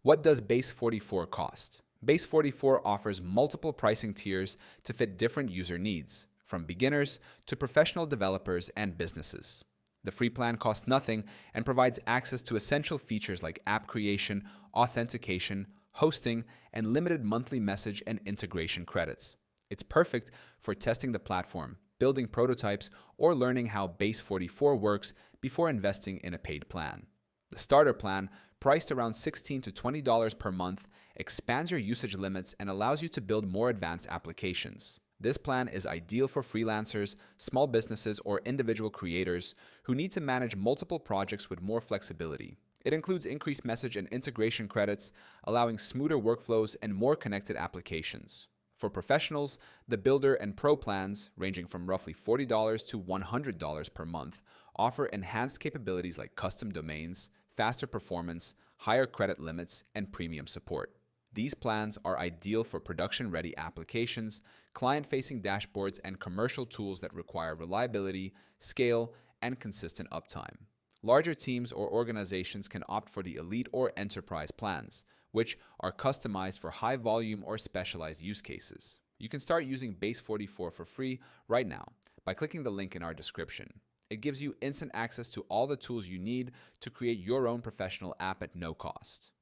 What does Base44 cost? Base44 offers multiple pricing tiers to fit different user needs, from beginners to professional developers and businesses. The free plan costs nothing and provides access to essential features like app creation, authentication, hosting, and limited monthly message and integration credits. It's perfect for testing the platform, building prototypes, or learning how Base44 works before investing in a paid plan. The starter plan, priced around $16 to $20 per month, expands your usage limits and allows you to build more advanced applications. This plan is ideal for freelancers, small businesses, or individual creators who need to manage multiple projects with more flexibility. It includes increased message and integration credits, allowing smoother workflows and more connected applications. For professionals, the Builder and Pro plans, ranging from roughly $40 to $100 per month, offer enhanced capabilities like custom domains, faster performance, higher credit limits, and premium support. These plans are ideal for production-ready applications, client-facing dashboards, and commercial tools that require reliability, scale, and consistent uptime. Larger teams or organizations can opt for the Elite or Enterprise plans, which are customized for high volume or specialized use cases. You can start using Base44 for free right now by clicking the link in our description. It gives you instant access to all the tools you need to create your own professional app at no cost.